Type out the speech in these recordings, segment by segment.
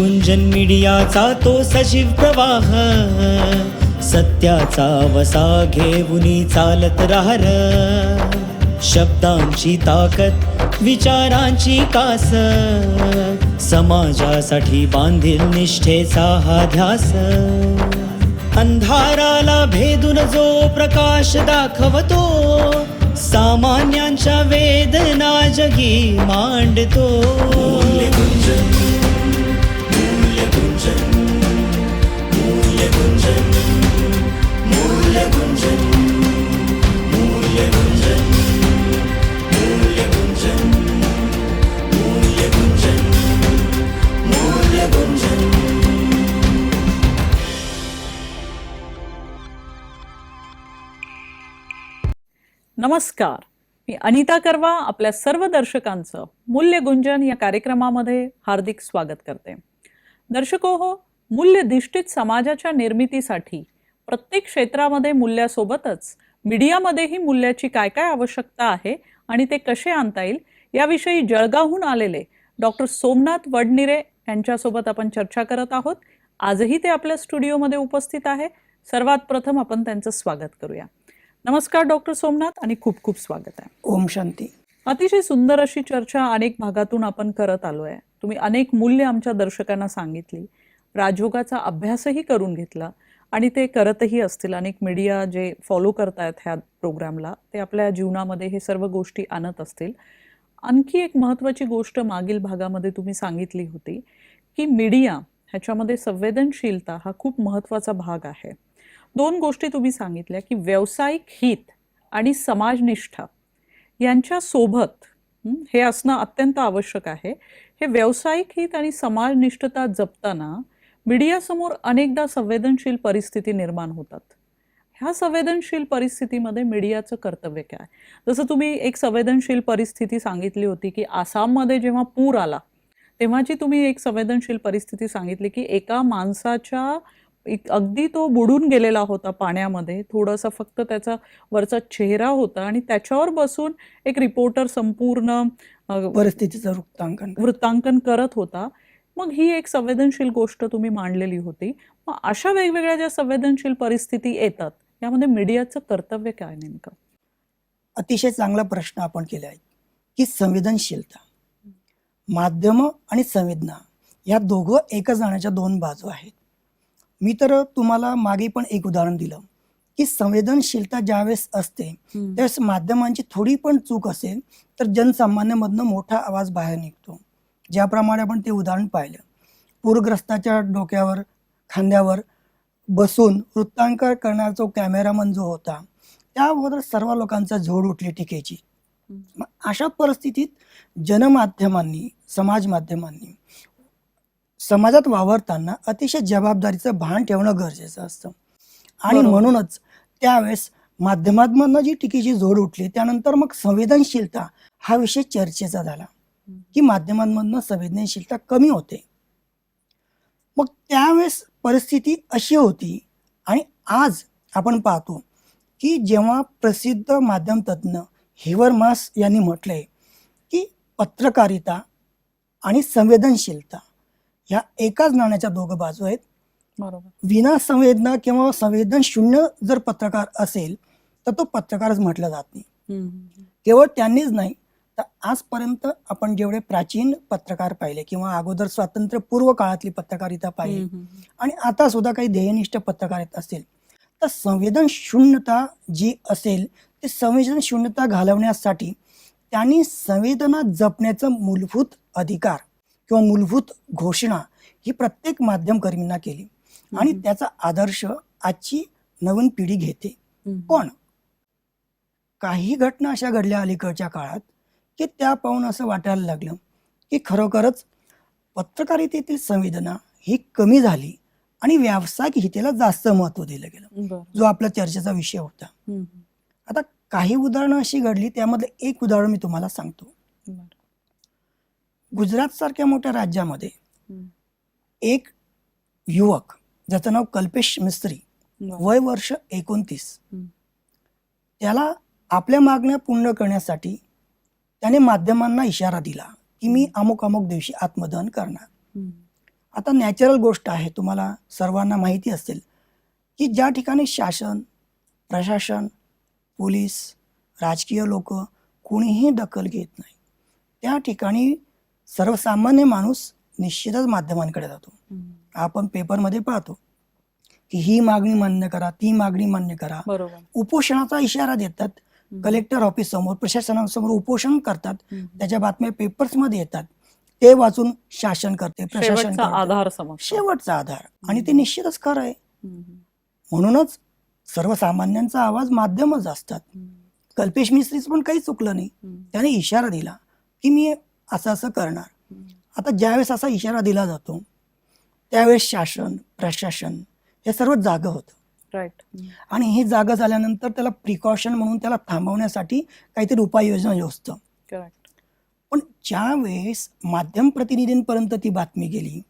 गुंजन मीडियाचा तो सजीव प्रवाह, सत्याचा वसा घेऊनी चालत राहर. शब्दांची ताकद विचारांची कास, समाजासाठी बांधील निष्ठेचा हा ध्यास. अंधाराला भेदून जो प्रकाश दाखवतो, सामान्यांच्या वेदना जगी मांडतो. नमस्कार, मी अनिता करवा आपल्या सर्व दर्शकांचं मूल्य गुंजन या कार्यक्रमामध्ये हार्दिक स्वागत करते. दर्शको हो, मूल्यधिष्ठित समाजाच्या निर्मितीसाठी प्रत्येक क्षेत्रामध्ये मूल्यासोबतच मीडियामध्येही मूल्याची काय काय आवश्यकता आहे आणि ते कसे आणता येईल याविषयी जळगावहून आलेले डॉक्टर सोमनाथ वडनिरे यांच्यासोबत आपण चर्चा करत आहोत. आजही ते आपल्या स्टुडिओमध्ये उपस्थित आहे. सर्वात प्रथम आपण त्यांचं स्वागत करूया. नमस्कार डॉक्टर सोमनाथ आणि खूप खूप स्वागत आहे. ओम शांती. अतिशय सुंदर अशी चर्चा अनेक भागातून आपण करत आलो आहे. तुम्ही अनेक मूल्य आमच्या दर्शकांना सांगितली, राजयोगाचा अभ्यासही करून घेतला आणि ते करतही असतील. अनेक मीडिया जे फॉलो करतायत ह्या प्रोग्रामला ते आपल्या जीवनामध्ये हे सर्व गोष्टी आणत असतील. आणखी एक महत्त्वाची गोष्ट मागील भागामध्ये तुम्ही सांगितली होती की मीडिया ह्याच्यामध्ये संवेदनशीलता हा खूप महत्त्वाचा भाग आहे. दोन गोष्टी तुम्ही सांगितल्या की व्यावसायिक हित आणि समाजनिष्ठा यांच्या सोबत हे असणं अत्यंत आवश्यक आहे. हे व्यावसायिक हित आणि समाजनिष्ठता जपताना मीडियासमोर अनेकदा संवेदनशील परिस्थिती निर्माण होतात. ह्या संवेदनशील परिस्थितीमध्ये मीडियाचं कर्तव्य काय? जसं तुम्ही एक संवेदनशील परिस्थिती सांगितली होती की आसाममध्ये जेव्हा पूर आला तेव्हाची तुम्ही एक संवेदनशील परिस्थिती सांगितली की एका माणसाच्या अगदी तो बुडून गेलेला होता पाण्यामध्ये, थोडासा फक्त त्याचा वरचा चेहरा होता आणि त्याच्यावर बसून एक रिपोर्टर संपूर्ण परिस्थितीचं वृत्तांकन करत होता. मग ही एक संवेदनशील गोष्ट तुम्ही मांडलेली होती. मग अशा वेगवेगळ्या ज्या संवेदनशील परिस्थिती येतात यामध्ये मीडियाचं कर्तव्य काय नेमकं? अतिशय चांगला प्रश्न आपण केला आहे की संवेदनशीलता, माध्यम आणि संवेदना या दोघं एकच नाण्याच्या दोन बाजू आहेत. मी तर तुम्हाला मागे पण एक उदाहरण दिलं की संवेदनशीलता ज्यावेळेस असते त्यावेळेस माध्यमांची थोडी पण चूक असेल तर जनसामान्यामधनं मोठा आवाज बाहेर निघतो. ज्याप्रमाणे आपण ते उदाहरण पाहिलं, पूरग्रस्ताच्या डोक्यावर खांद्यावर बसून वृत्तांकन करणारा जो कॅमेरामन जो होता त्याबरोबर सर्व लोकांचा झोड उठली टीकेची. मग अशा परिस्थितीत जनमाध्यमांनी, समाज माध्यमांनी समाजात वावरताना अतिशय जबाबदारीचं भान ठेवणं गरजेचं असतं. आणि म्हणूनच त्यावेळेस माध्यमांमधनं जी टीकेची झोड उठली त्यानंतर मग संवेदनशीलता हा विषय चर्चेचा झाला की माध्यमांमधनं संवेदनशीलता कमी होते. मग त्यावेळेस परिस्थिती अशी होती आणि आज आपण पाहतो की जेव्हा प्रसिद्ध माध्यम तज्ज्ञ हेवरमास यांनी म्हटलंय की पत्रकारिता आणि संवेदनशीलता ह्या एकाच नाण्याच्या दोघं बाजू आहेत. बरोबर. विना संवेदना किंवा संवेदन शून्य जर पत्रकार असेल तर तो पत्रकारच म्हटला जात नाही. केवळ त्यांनीच नाही तर आजपर्यंत आपण जेवढे प्राचीन पत्रकार पाहिले किंवा अगोदर स्वातंत्र्यपूर्व काळातली पत्रकारिता पाहिली आणि आता सुद्धा काही ध्येयनिष्ठ पत्रकारिता असेल तर संवेदन शून्यता जी असेल ती संवेदन शून्यता घालवण्यासाठी त्यांनी संवेदना जपण्याचं मूलभूत अधिकार किंवा मूलभूत घोषणा ही प्रत्येक माध्यमकर्मींना केली आणि त्याचा आदर्श आजची नवीन पिढी घेते. पण काही घटना अशा घडल्या अलीकडच्या काळात की त्या पाहून असं वाटायला लागलं की खरोखरच पत्रकारितेतील संवेदना ही कमी झाली आणि व्यावसायिक हितेला जास्त महत्त्व दिलं गेलं, जो आपला चर्चेचा विषय होता. आता काही उदाहरणं अशी घडली, त्यामध्ये एक उदाहरण मी तुम्हाला सांगतो. गुजरात सारख्या मोठ्या राज्यामध्ये एक युवक ज्याचं नाव कल्पेश मिस्त्री, वय वर्ष 29, त्याला आपल्या मागण्या पूर्ण करण्यासाठी त्याने माध्यमांना इशारा दिला की मी अमुक अमुक दिवशी आत्मदहन करणार. आता नॅचरल गोष्ट आहे, तुम्हाला सर्वांना माहिती असेल की ज्या ठिकाणी शासन, प्रशासन, पोलीस, राजकीय लोक कोणीही दखल घेत नाही, त्या ठिकाणी सर्वसामान्य माणूस निश्चितच माध्यमांकडे जातो. आपण पेपरमध्ये पाहतो की ही मागणी मान्य करा, ती मागणी मान्य करा. बरोबर. उपोषणाचा इशारा देतात. कलेक्टर ऑफिस समोर, प्रशासनासमोर उपोषण करतात. त्याच्या बातम्या पेपर्समध्ये येतात. ते वाचून शासन करते, प्रशासन शेवटचा करते. आधार समजतो. शेवटचा आधार. आणि ते निश्चितच खरं आहे. म्हणूनच सर्वसामान्यांचा आवाज माध्यमच असतात. कल्पेश मिस्त्रीच पण काही चुकलं नाही. त्याने इशारा दिला की मी असं असं करणार. आता ज्यावेळेस असा इशारा दिला जातो त्यावेळेस शासन, प्रशासन हे सर्व जागं होतं. राईट. आणि हे जागं झाल्यानंतर त्याला प्रिकॉशन म्हणून त्याला थांबवण्यासाठी काहीतरी उपाययोजना योजतं. करेक्ट. पण ज्या वेळेस माध्यम प्रतिनिधींपर्यंत ती बातमी गेली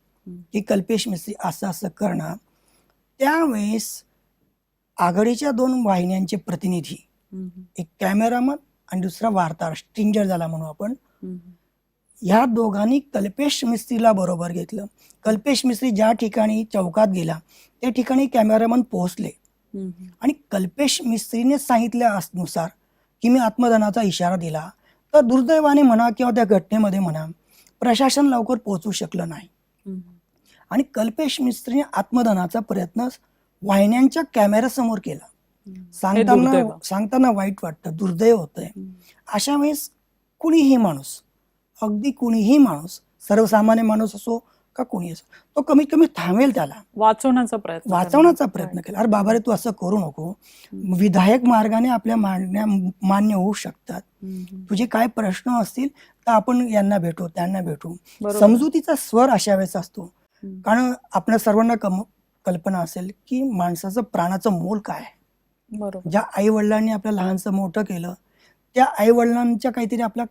की कल्पेश मिस्त्री असं असं करणार, त्यावेळेस आघाडीच्या 2 वाहिन्यांचे प्रतिनिधी, एक कॅमेरामन आणि दुसरा वार्ताहर, स्ट्रिंजर झाला म्हणू आपण, ह्या दोघांनी कल्पेश मिस्त्रीला बरोबर घेतलं. कल्पेश मिस्त्री ज्या ठिकाणी चौकात गेला त्या ठिकाणी कॅमेरामन पोहोचले आणि कल्पेश मिस्त्रीने सांगितल्यानुसार की मी आत्मदहनाचा इशारा दिला, तर दुर्दैवाने म्हणा किंवा त्या घटनेमध्ये म्हणा प्रशासन लवकर पोहोचू शकलं नाही. आणि कल्पेश मिस्त्रीने आत्मदहनाचा प्रयत्न वाहिन्यांच्या कॅमेऱ्यासमोर केला. सांगताना वाईट वाटतं, दुर्दैव होतंय. अशा वेळेस कुणीही माणूस, अगदी कुणीही माणूस, सर्वसामान्य माणूस असो का कोणी असो, तो कमीत कमी थांबेल, त्याला वाचवण्याचा प्रयत्न केला. अरे बाबा रे, तू असं करू नको. विधायक मार्गाने आपल्या मागण्या मान्य होऊ शकतात. तुझे काय प्रश्न असतील तर आपण यांना भेटू, त्यांना भेटू. समजुतीचा स्वर अशा वेळेस असतो. कारण आपल्या सर्वांना कल्पना असेल की माणसाचं प्राणाचं मोल काय आहे. ज्या आई वडिलांनी आपल्या लहानचं मोठं केलं त्या आई वडिलांच्या काहीतरी आपल्या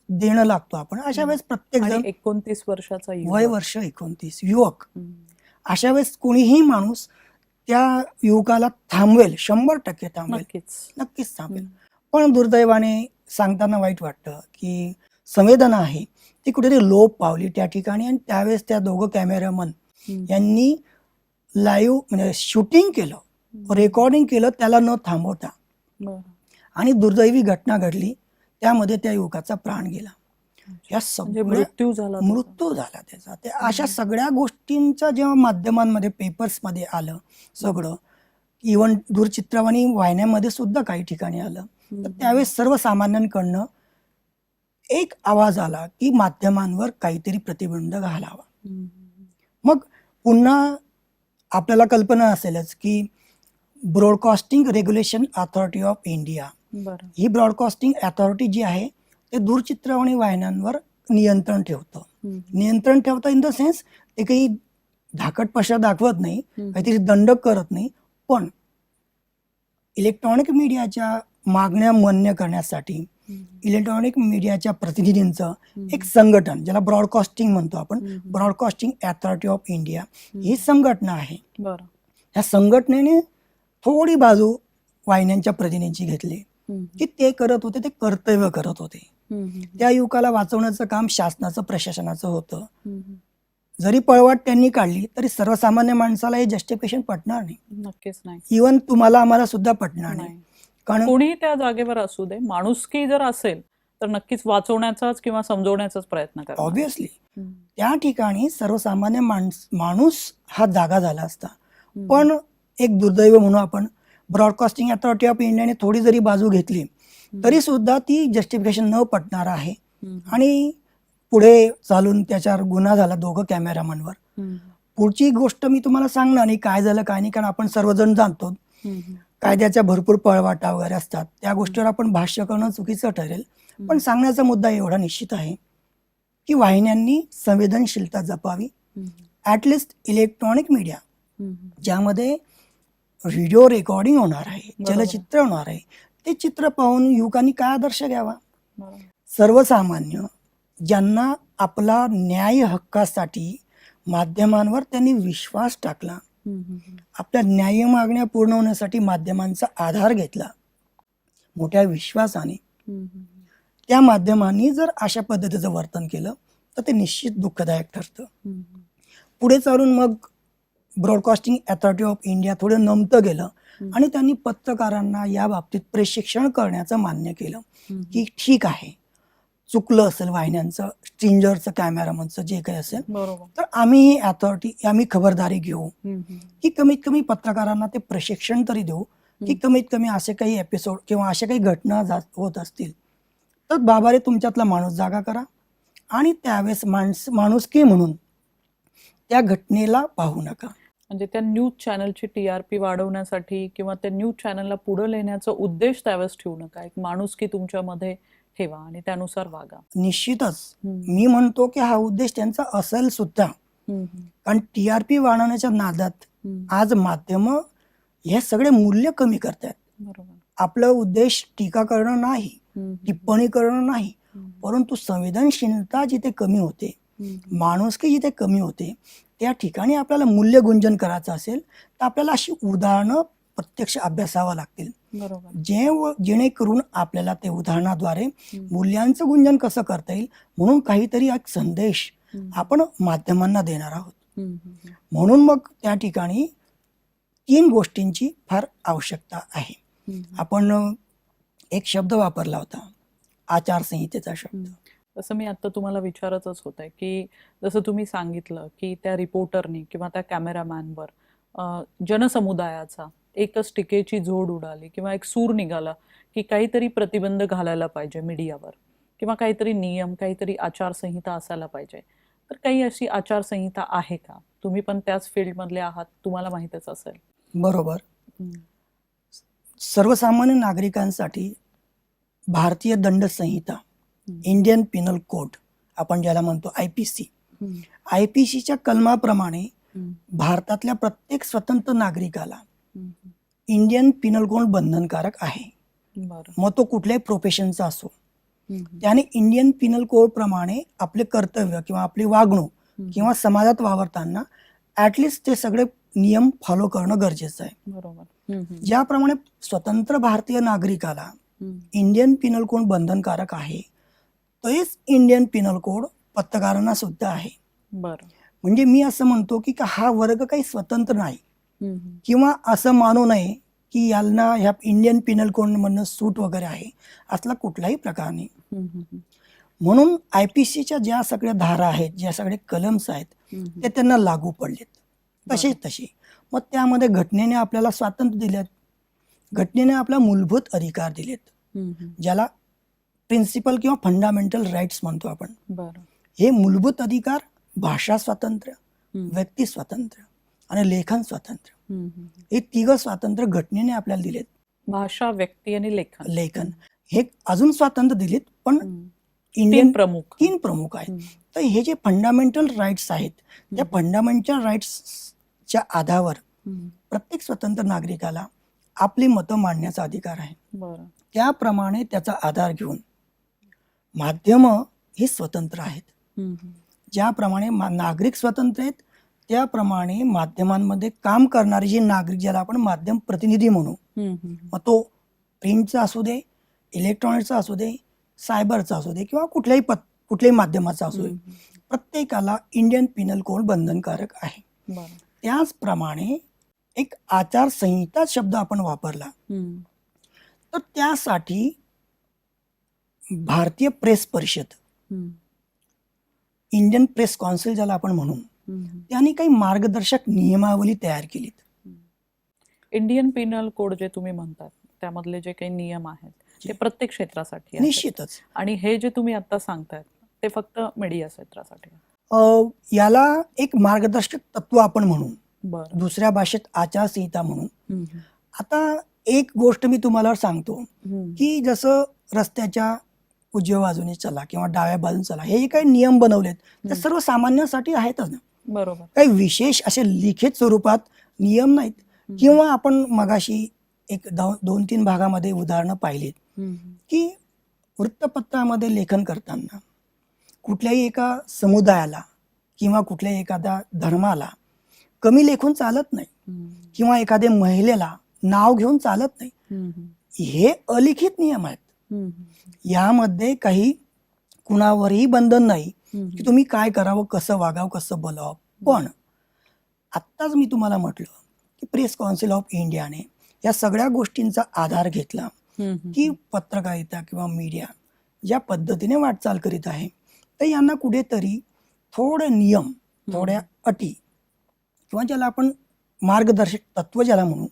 देणं लागतो आपण. अशा वेळेस प्रत्येक जण 29 वर्षाचा वय वर्ष 29 युवक, अशा वेळेस कोणीही माणूस त्या युवकाला थांबवेल, 100% थांबवेल, नक्कीच थांबवेल. पण दुर्दैवाने सांगताना वाईट वाटतं की संवेदना आहे ती कुठेतरी लोप पावली त्या ठिकाणी. आणि त्यावेळेस त्या दोघं कॅमेरामन यांनी लाईव्ह म्हणजे शूटिंग केलं, रेकॉर्डिंग केलं त्याला न थांबवता, आणि दुर्दैवी घटना घडली. त्यामध्ये त्या युवकाचा प्राण गेला. या मृत्यू झाला त्याचा. ते अशा सगळ्या गोष्टींचा जेव्हा माध्यमांमध्ये, पेपर्समध्ये आलं सगळं, इव्हन दूरचित्रवाणी वाहिन्यांमध्ये सुद्धा काही ठिकाणी आलं, तर त्यावेळेस सर्वसामान्यांकडनं एक आवाज आला की माध्यमांवर काहीतरी प्रतिबंध घालावा. मग पुन्हा आपल्याला कल्पना असेलच की broadcasting regulation authority of India, ही ब्रॉडकास्टिंग अथॉरिटी जी आहे ते दूरचित्रवाणी वाहिन्यांवर नियंत्रण ठेवतं. नियंत्रण ठेवतं इन द सेन्स ते काही धाकटपशा दाखवत नाही, काहीतरी दंड करत नाही, पण इलेक्ट्रॉनिक मीडियाच्या मागण्या मान्य करण्यासाठी इलेक्ट्रॉनिक मीडियाच्या प्रतिनिधींचं एक संघटन, ज्याला ब्रॉडकास्टिंग म्हणतो आपण, ब्रॉडकास्टिंग अथॉरिटी ऑफ इंडिया, ही संघटना आहे. या संघटनेने थोडी बाजू वाहिन्यांच्या प्रतिनिधींची घेतली की ते करत होते, ते कर्तव्य करत होते. त्या युवकाला वाचवण्याचं काम शासनाचं, प्रशासनाचं होतं. जरी पळवाट त्यांनी काढली तरी सर्वसामान्य माणसाला हे जस्टिफिकेशन पटणार नाही. नक्कीच नाही. इव्हन तुम्हाला आम्हाला सुद्धा पटणार नाही. कारण कोणी त्या जागेवर असू दे, माणुसकी जर असेल तर नक्कीच वाचवण्याचाच किंवा समजवण्याचाच प्रयत्न करा. ऑब्व्हियसली त्या ठिकाणी सर्वसामान्य माणूस हा जागा झाला असता. पण एक दुर्दैव म्हणून आपण, ब्रॉडकास्टिंग अथॉरिटी ऑफ इंडियाने थोडी जरी बाजू घेतली तरी सुद्धा ती जस्टिफिकेशन न पटणार आहे. आणि पुढे चालून त्याच्यावर गुन्हा झाला 2 कॅमेरामनवर. पुढची गोष्ट मी तुम्हाला सांगणार नाही काय झालं काय नाही, कारण आपण सर्वजण जाणतो कायद्याच्या भरपूर पळवाटा वगैरे असतात, त्या गोष्टीवर आपण भाष्य करणं चुकीचं ठरेल. पण सांगण्याचा मुद्दा एवढा निश्चित आहे की वाहिन्यांनी संवेदनशीलता जपावी. ॲटलिस्ट इलेक्ट्रॉनिक मीडिया ज्यामध्ये व्हिडिओ रेकॉर्डिंग होणार आहे, चलचित्र होणार आहे, ते चित्र पाहून युवकांनी काय आदर्श घ्यावा. सर्वसामान्य ज्यांना आपला न्याय हक्कासाठी माध्यमांवर त्यांनी विश्वास टाकला, आपल्या न्याय मागण्या पूर्ण होण्यासाठी माध्यमांचा आधार घेतला मोठ्या विश्वासाने, त्या माध्यमांनी जर अशा पद्धतीचं वर्तन केलं तर ते निश्चित दुःखदायक ठरतं. पुढे चालून मग ब्रॉडकास्टिंग अथॉरिटी ऑफ इंडिया थोडं नमतं गेलं आणि त्यांनी पत्रकारांना या बाबतीत प्रशिक्षण करण्याचं मान्य केलं की ठीक आहे, चुकलं असेल वाहिन्यांचं, स्ट्रिंजरचं, कॅमेरामनचं जे काही असेल, बरोबर. तर आम्ही खबरदारी घेऊ की कमीत कमी पत्रकारांना ते प्रशिक्षण तरी देऊ की कमीत कमी असे काही एपिसोड किंवा अशा काही घटना होत असतील तर बाबा रे तुमच्यातला माणूस जागा करा आणि त्यावेळेस माणुसकी म्हणून त्या घटनेला पाहू नका. म्हणजे त्या न्यूज चॅनलची TRP वाढवण्यासाठी किंवा त्या न्यूज चॅनलला पुढे नेण्याचा उद्देश त्यावेळेस ठेवू नका. एक माणुसकी तुमच्यामध्ये ठेवा आणि त्यानुसार वागा. निश्चितच मी म्हणतो की हा उद्देश त्यांचा असेल सुद्धा, कारण TRP वाढवण्याच्या नादात आज माध्यम हे सगळे मूल्य कमी करतात. बरोबर. आपला उद्देश टीका करणं नाही, टिप्पणी करणं नाही, परंतु संवेदनशीलता जिथे कमी होते, माणुसकी जिथे कमी होते, त्या ठिकाणी आपल्याला मूल्य गुंजन करायचं असेल तर आपल्याला अशी उदाहरणं प्रत्यक्ष अभ्यासावं लागतील. बरोबर. जेणेकरून आपल्याला ते उदाहरणाद्वारे मूल्यांचं गुंजन कसं करता येईल म्हणून काहीतरी एक संदेश आपण माध्यमांना देणार आहोत. म्हणून मग त्या ठिकाणी 3 गोष्टींची फार आवश्यकता आहे. आपण एक शब्द वापरला होता, आचारसंहितेचा शब्द. तसं मी आता तुम्हाला विचारतच होते की जसं तुम्ही सांगितलं की त्या रिपोर्टरनी किंवा त्या कॅमेरामॅनवर जनसमुदायाचा एकच टीकेची झोड उडाली किंवा एक सूर निघाला की काहीतरी प्रतिबंध घालायला पाहिजे मीडियावर किंवा काहीतरी नियम, काहीतरी आचारसंहिता असायला पाहिजे. तर काही अशी आचारसंहिता आहे का? तुम्ही पण त्याच फील्डमधले आहात, तुम्हाला माहीतच असेल. बरोबर. सर्वसामान्य नागरिकांसाठी भारतीय दंड संहिता, इंडियन पिनल कोड आपण ज्याला म्हणतो IPC, IPCच्या कलमाप्रमाणे भारतातल्या प्रत्येक स्वतंत्र नागरिकाला इंडियन पिनल कोड बंधनकारक आहे. मग तो कुठल्याही प्रोफेशनचा असो, त्याने इंडियन पिनल कोड प्रमाणे आपले कर्तव्य किंवा आपली वागणूक किंवा समाजात वावरताना ऍटलिस्ट ते सगळे नियम फॉलो करणं गरजेचं आहे. बरोबर. ज्याप्रमाणे स्वतंत्र भारतीय नागरिकाला इंडियन पिनल कोड बंधनकारक आहे, तोच इंडियन पिनल कोड पत्रकारांना सुद्धा आहे. बरं. म्हणजे मी असं म्हणतो की हा वर्ग काही स्वतंत्र नाही किंवा असं मानू नये की यांना ह्या इंडियन पिनल कोड मधनं सूट वगैरे आहे, असला कुठलाही प्रकार नाही. म्हणून IPCच्या ज्या सगळ्या धारा आहेत, ज्या सगळे कलम्स आहेत, ते त्यांना लागू पडलेत तसे. मग त्यामध्ये घटनेने आपल्याला स्वातंत्र्य दिलेत, घटनेने आपला मूलभूत अधिकार दिलेत, ज्याला प्रिन्सिपल किंवा फंडामेंटल राईट्स म्हणतो आपण. हे मूलभूत अधिकार भाषा स्वातंत्र्य, व्यक्ती स्वातंत्र्य आणि लेखन स्वातंत्र्य, हे 3 स्वातंत्र्य घटनेने आपल्याला दिलेत. भाषा, व्यक्ती आणि लेखन हे अजून स्वातंत्र्य दिलेत, पण इंडियन 3 प्रमुख आहेत. तर हे जे फंडामेंटल राईट्स आहेत, त्या फंडामेंटल राईट्सच्या आधारावर प्रत्येक स्वतंत्र नागरिकाला आपली मतं मांडण्याचा अधिकार आहे. त्याप्रमाणे त्याचा आधार घेऊन माध्यम हे स्वतंत्र आहेत. ज्याप्रमाणे नागरिक स्वतंत्र आहेत, त्याप्रमाणे माध्यमांमध्ये काम करणारे जे नागरिक, ज्याला आपण माध्यम प्रतिनिधी म्हणू, मग तो प्रिंटचा असू दे, इलेक्ट्रॉनिकचा असू दे, सायबरचा असू दे किंवा कुठल्याही माध्यमाचा असू दे, प्रत्येकाला इंडियन पिनल कोड बंधनकारक आहे. त्याचप्रमाणे एक आचारसंहिता शब्द आपण वापरला, तर त्यासाठी भारतीय प्रेस परिषद, इंडियन प्रेस काउन्सिल ज्याला आपण म्हणू, त्यांनी काही मार्गदर्शक नियमावली तयार केलीत. इंडियन पिनल कोड जे तुम्ही म्हणतात त्यामधले जे काही नियम आहेत ते प्रत्येक क्षेत्रासाठी आहेत. निश्चितच. आणि हे जे तुम्ही आता सांगतायत ते फक्त मीडिया क्षेत्रासाठी. याला एक मार्गदर्शक तत्व आपण म्हणू, बरं, दुसऱ्या भाषेत आचारसंहिता म्हणून. आता एक गोष्ट मी तुम्हाला सांगतो की जसं रस्त्याच्या उजव्या बाजूने चला किंवा डाव्या बाजूने चला, हे जे काही नियम बनवलेत ते सर्वसामान्यांसाठी आहेतच ना. बरोबर. काही विशेष असे लिखित स्वरूपात नियम नाहीत. किंवा आपण मगाशी एक 2-3 भागामध्ये उदाहरणं पाहिलीत की वृत्तपत्रामध्ये लेखन करताना कुठल्याही एका समुदायाला किंवा कुठल्याही एखाद्या धर्माला कमी लेखून चालत नाही किंवा एखाद्या महिलेला नाव घेऊन चालत नाही. हे अलिखित नियम आहेत. यामध्ये काही कुणावरही बंधन नाही की तुम्ही काय करावं, कसं वागावं, कसं बोलावं. पण आत्ताच मी तुम्हाला म्हटलं की प्रेस काउन्सिल ऑफ इंडियाने या सगळ्या गोष्टींचा आधार घेतला की पत्रकारिता किंवा मीडिया ज्या पद्धतीने वाटचाल करीत आहे तर यांना कुठेतरी थोडे नियम, थोड्या अटी किंवा ज्याला आपण मार्गदर्शक तत्व ज्याला म्हणू,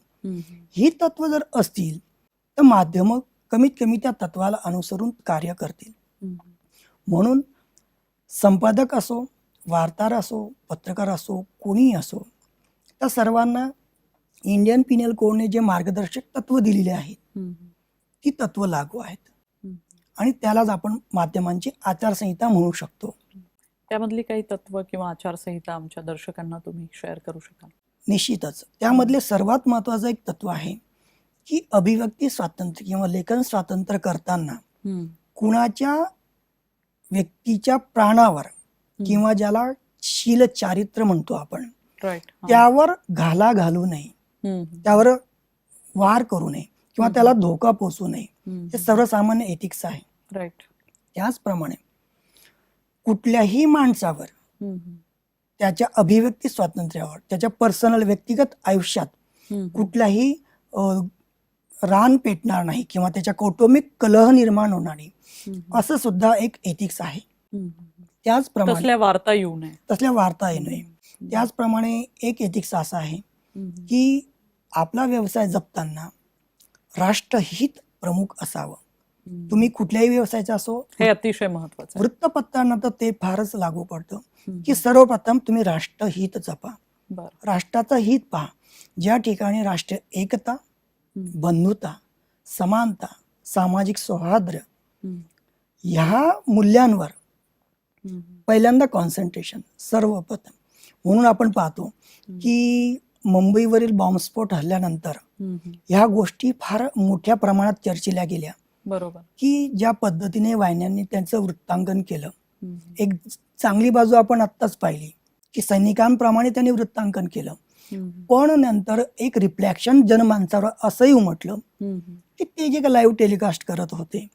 ही तत्व जर असतील तर माध्यमं कमीत कमी त्या तत्वाला अनुसरून कार्य करतील. म्हणून संपादक असो, वार्ताहर असो, पत्रकार असो, कोणीही असो, त्या सर्वांना इंडियन पिनल कोडने जे मार्गदर्शक तत्व दिलेले आहेत ती तत्व लागू आहेत आणि त्यालाच आपण माध्यमांची आचारसंहिता म्हणू शकतो. त्यामधली काही तत्व किंवा आचारसंहिता आमच्या दर्शकांना तुम्ही शेअर करू शकाल? निश्चितच त्यामधले सर्वात महत्त्वाचं एक तत्व आहे की अभिव्यक्ती स्वातंत्र्य किंवा लेखन स्वातंत्र्य करताना कुणाच्या व्यक्तीच्या प्राणावर किंवा ज्याला शील चारित्र्य म्हणतो आपण त्यावर घाला घालू नये, त्यावर वार करू नये किंवा त्याला धोका पोचू नये. हे सर्वसामान्य एथिक्स आहे. त्याचप्रमाणे कुठल्याही माणसावर त्याच्या अभिव्यक्ती स्वातंत्र्यावर, त्याच्या पर्सनल व्यक्तिगत आयुष्यात कुठलाही रान पेटणार नाही किंवा त्याच्या कौटुंबिक कलह निर्माण होणार नाही, असं सुद्धा एक एथिक्स आहे. त्याचप्रमाणे तसल्या वार्ता येऊ नये. त्याचप्रमाणे एक एथिक्स असा आहे की आपला व्यवसाय जपताना राष्ट्रहित प्रमुख असावं. तुम्ही कुठल्याही व्यवसायाचा असो, हे अतिशय महत्वाचं. वृत्तपत्रांना तर ते फारच लागू पडतं की सर्वप्रथम तुम्ही राष्ट्रहित जपा, राष्ट्राचं हित पहा. ज्या ठिकाणी राष्ट्रीय एकता, बंधुता, समानता, सामाजिक सौहार्द्र ह्या मूल्यांवर पहिल्यांदा कॉन्सन्ट्रेशन सर्वप्रथम. म्हणून आपण पाहतो की मुंबईवरील बॉम्बस्फोट हल्ल्यानंतर ह्या गोष्टी फार मोठ्या प्रमाणात चर्चिल्या गेल्या. बरोबर. की ज्या पद्धतीने वाहिन्यांनी त्यांचं वृत्तांकन केलं. एक चांगली बाजू आपण आत्ताच पाहिली की सैनिकांप्रमाणे त्यांनी वृत्तांकन केलं, पण नंतर एक रिफ्लेक्शन जनमानसावर असंही उमटलं की ते जे काही लाईव्ह टेलिकास्ट करत होते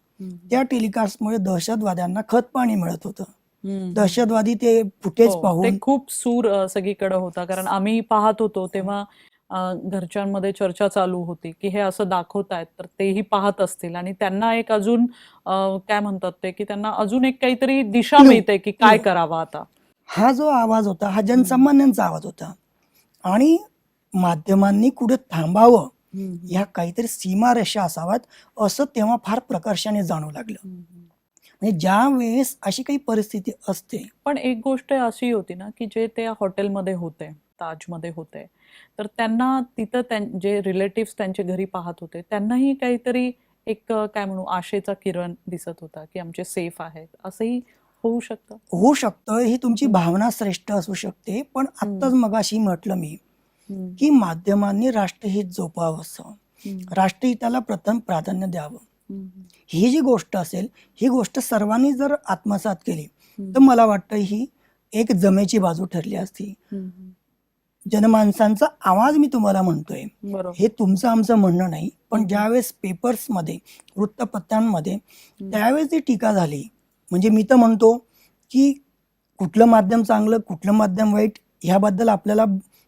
त्या टेलिकास्टमुळे दहशतवाद्यांना खतपाणी मिळत होतं. दहशतवादी ते फुटेज पाहून खूप सूर सगळीकडे होता, कारण आम्ही पाहत होतो तेव्हा घरच्यांमध्ये चर्चा चालू होती की हे असं दाखवतायत तर तेही पाहत असतील आणि त्यांना एक अजून काय म्हणतात ते की त्यांना अजून एक काहीतरी दिशा मिळते की काय करावं आता. हा जो आवाज होता हा जनसामान्यांचा आवाज होता आणि माध्यमांनी कुठे थांबावं, ह्या काहीतरी सीमारेषा असाव्यात असं तेव्हा फार प्रकर्षाने जाणवू लागलं. म्हणजे ज्या वेळेस अशी काही परिस्थिती असते. पण एक गोष्ट अशी होती ना की जे त्या हॉटेलमध्ये होते, ताजमध्ये होते, तर त्यांना तिथं जे रिलेटिव्ह त्यांच्या घरी पाहत होते त्यांनाही काहीतरी एक काय म्हणू आशेचा किरण दिसत होता की आमचे सेफ आहेत. असंही होऊ शकतं. ही तुमची भावना श्रेष्ठ असू शकते, पण आत्ताच मगाशी म्हटलं मी की माध्यमांनी राष्ट्रहित जोपावावं, राष्ट्रहिताला प्रथम प्राधान्य द्यावं. ही जी गोष्ट असेल ही गोष्ट सर्वांनी जर आत्मसात केली तर मला वाटतं ही एक जमेची बाजू ठरली असती. जनमानसांचा आवाज मी तुम्हाला म्हणतोय, हे तुमचं आमचं म्हणणं नाही, पण ज्यावेळेस पेपर्समध्ये, वृत्तपत्रांमध्ये त्यावेळेस जी टीका झाली, म्हणजे मी तर म्हणतो की कुठलं माध्यम चांगलं कुठलं माध्यम वाईट ह्याबद्दल आपल्याला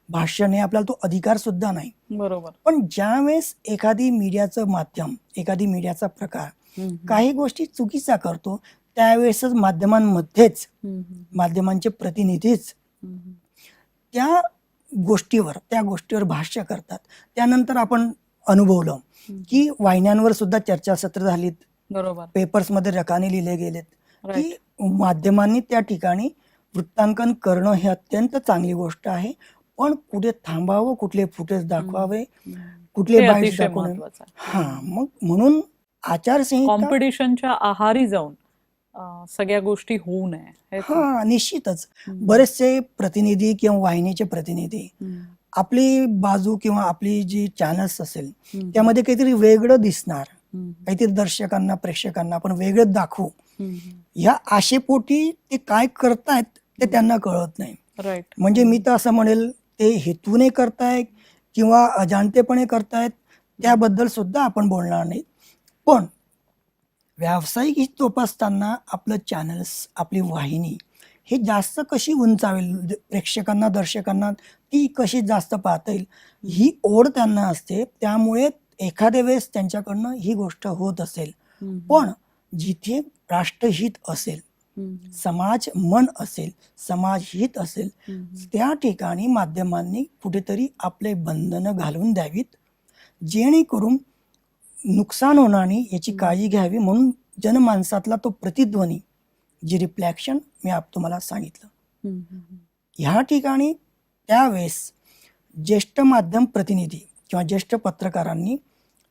भाष्य नाही, आपल्याला तो अधिकार सुद्धा नाही. बरोबर. पण ज्यावेळेस एखादी मीडियाचं माध्यम, एखादी मीडियाचा प्रकार काही गोष्टी चुकीचा करतो त्यावेळेसच माध्यमांमध्येच माध्यमांचे प्रतिनिधीच त्या गोष्टीवर भाष्य करतात. त्यानंतर आपण अनुभवलं की वाहिन्यांवर सुद्धा चर्चासत्र झालीत, बरोबर, पेपर्समध्ये रकाने लिहिले गेलेत की माध्यमांनी त्या ठिकाणी वृत्तांकन करणं हे अत्यंत चांगली गोष्ट आहे, पण कुठे थांबावं, कुठले फुटेज दाखवावे, कुठले बाईट्स दाखवावे. मग म्हणून आचारसंहिता कॉम्पिटिशनच्या आहारी जाऊन सगळ्या गोष्टी होऊ नये. निश्चितच. बरेचसे प्रतिनिधी किंवा वाहिनीचे प्रतिनिधी आपली बाजू किंवा आपली जी चॅनल्स असेल त्यामध्ये काहीतरी वेगळं दिसणार, काहीतरी दर्शकांना, प्रेक्षकांना आपण वेगळं दाखवू, ह्या आशेपोटी ते काय करतायत ते त्यांना कळत नाही. म्हणजे मी तर असं म्हणेल ते हेतूने करतायत किंवा अजाणतेपणे करतायत त्याबद्दल सुद्धा आपण बोलणार नाही. पण व्यावसायिक हित जोपासताना आपलं चॅनल्स, आपली वाहिनी हे जास्त कशी उंचावेल, प्रेक्षकांना दर्शकांना ती कशी जास्त पाहता येईल, ही ओढ त्यांना असते. त्यामुळे एखाद्या वेळेस त्यांच्याकडनं ही गोष्ट होत असेल. पण जिथे राष्ट्रहित असेल, समाज मन असेल, समाजहित असेल, त्या ठिकाणी माध्यमांनी कुठेतरी आपले बंधनं घालून द्यावीत, जेणेकरून नुकसान होणार नाही याची काळजी घ्यावी. म्हणून जनमानसातला तो प्रतिध्वनी, जी रिफ्लॅक्शन मी तुम्हाला सांगितलं, ह्या ठिकाणी त्यावेळेस ज्येष्ठ माध्यम प्रतिनिधी किंवा ज्येष्ठ पत्रकारांनी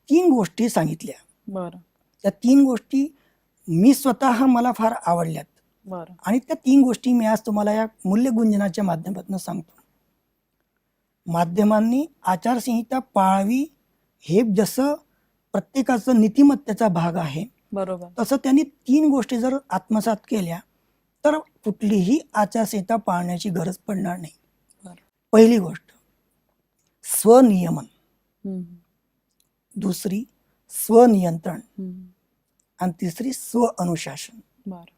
3 गोष्टी सांगितल्या. बरं. त्या 3 गोष्टी मी स्वतः मला फार आवडल्यात. बरं. आणि त्या 3 गोष्टी मी आज तुम्हाला या मूल्यगुंजनाच्या माध्यमातून सांगतो. माध्यमांनी आचारसंहिता पाळावी हे जसं प्रत्येकाचं नीतिमत्तेचा भाग आहे, बरोबर. तसं त्यांनी 3 गोष्टी जर आत्मसात केल्या तर कुठलीही आचारसंहिता पाळण्याची गरज पडणार नाही. बरं. पहिली गोष्ट स्वनियमन, दुसरी स्वनियंत्रण आणि तिसरी स्व अनुशासन. बरं.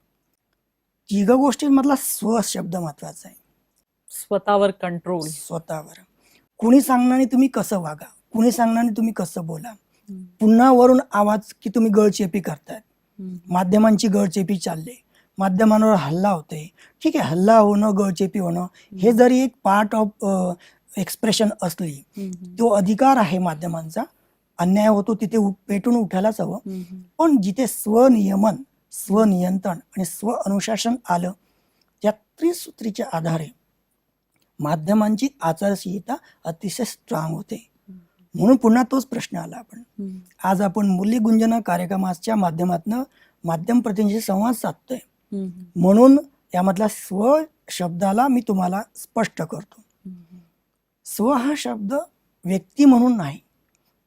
3 गोष्टींमधला स्व शब्द महत्वाचा आहे. स्वतःवर कंट्रोल. स्वतःवर. कुणी सांगणार तुम्ही कसं वागा, कुणी सांगणार तुम्ही कसं बोला, पुन्हा वरून आवाज की तुम्ही गळचेपी करतायत, माध्यमांची गळचेपी चालली, माध्यमांवर हल्ला होते. ठीक आहे, हल्ला होणं, गळचेपी होणं हे जरी एक पार्ट ऑफ एक्सप्रेशन असली, तो अधिकार आहे माध्यमांचा. अन्याय होतो तिथे पेटून उठायलाच हवं. पण जिथे स्वनियमन, स्वनियंत्रण आणि स्व अनुशासन आलं, त्या त्रिसूत्रीच्या आधारे माध्यमांची आचारसंहिता अतिशय स्ट्रॉंग होते. म्हणून पुन्हा तोच प्रश्न आला. आज आपण मूल्यगुंजना कार्यक्रमाच्या माध्यमातून माध्यम प्रतिनिधी संवाद साधतोय. म्हणून यामधला स्व शब्दाला मी तुम्हाला स्पष्ट करतो. स्व हा शब्द व्यक्ती म्हणून नाही,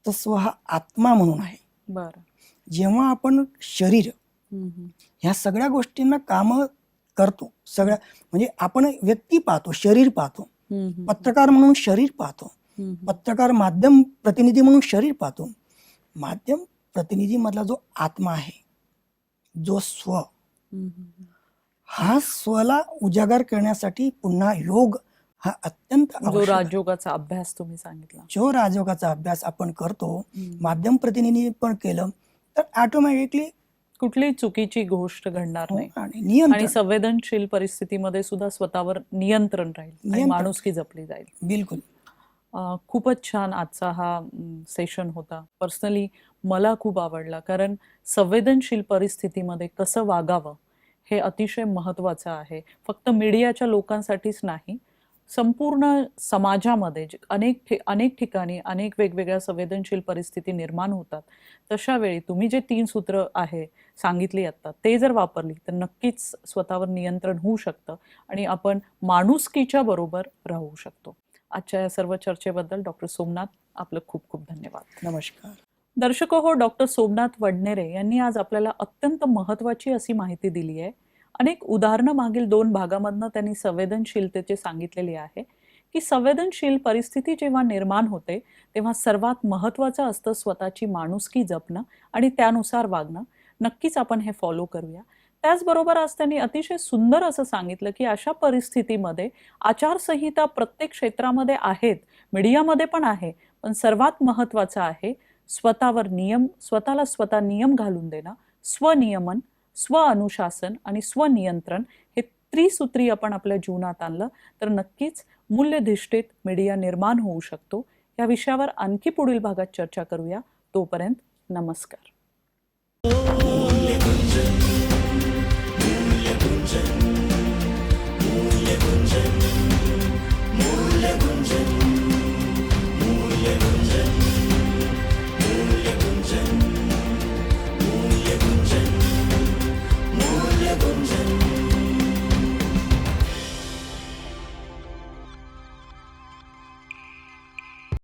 तर स्व हा आत्मा म्हणून आहे. बरं. जेव्हा आपण शरीर ह्या सगळ्या गोष्टींना काम करतो, सगळ्या म्हणजे आपण व्यक्ती पाहतो, शरीर पाहतो, पत्रकार म्हणून शरीर पाहतो, पत्रकार माध्यम प्रतिनिधी म्हणून शरीर पाहतो. माध्यम प्रतिनिधी मधला जो आत्मा आहे, जो स्व, हा स्वला उजागर करण्यासाठी पुन्हा योग हा अत्यंत जो आवश्यक आहे. राजयोगाचा अभ्यास तुम्ही सांगितला. जो राजयोगाचा अभ्यास आपण करतो, माध्यम प्रतिनिधी पण केलं तर ऑटोमॅटिकली कुठलीही चुकीची गोष्ट घडणार नाही आणि आणि नियंत्रण. संवेदनशील परिस्थितीमध्ये सुद्धा स्वतःवर नियंत्रण राहील आणि नियंत्रण. माणुसकी जपली जाईल. बिलकुल. खूपच छान आजचा हा सेशन होता. पर्सनली मला खूप आवडला, कारण संवेदनशील परिस्थितीमध्ये कसं वागावं हे अतिशय महत्त्वाचं आहे. फक्त मीडियाच्या लोकांसाठीच नाही, संपूर्ण समाजामध्ये अनेक ठिकाणी अनेक वेगवेगळ्या संवेदनशील परिस्थिती निर्माण होतात. तशा वेळी तुम्ही जे 3 सूत्र आहे सांगितली आता, ते जर वापरली तर नक्कीच स्वतःवर नियंत्रण होऊ शकतं आणि आपण माणुसकीच्या बरोबर राहू शकतो. आजच्या या सर्व चर्चेबद्दल डॉक्टर सोमनाथ आपलं खूप खूप धन्यवाद. नमस्कार. दर्शको हो, डॉक्टर सोमनाथ वडनेरे यांनी आज आपल्याला अत्यंत महत्त्वाची अशी माहिती दिली आहे. अनेक उदाहरणं मागील 2 भागामधनं त्यांनी संवेदनशीलतेचे सांगितलेले आहे की संवेदनशील परिस्थिती जेव्हा निर्माण होते तेव्हा सर्वात महत्त्वाचं असतं स्वतःची माणुसकी जपणं आणि त्यानुसार वागणं. नक्कीच आपण हे फॉलो करूया. त्याचबरोबर आज त्यांनी अतिशय सुंदर असं सांगितलं की अशा परिस्थितीमध्ये आचारसंहिता प्रत्येक क्षेत्रामध्ये आहेत, मीडियामध्ये पण आहे, पण सर्वात महत्त्वाचं आहे स्वतःवर नियम, स्वतःला स्वतः नियम घालून देणं, स्वनियमन, स्व अनुशासन आणि स्वनियंत्रण हे त्रिसूत्री आपण आपल्या जीवनात आणलं तर नक्कीच मूल्यधिष्ठित मीडिया निर्माण होऊ शकतो. या विषयावर आणखी पुढील भागात चर्चा करूया. तोपर्यंत नमस्कार.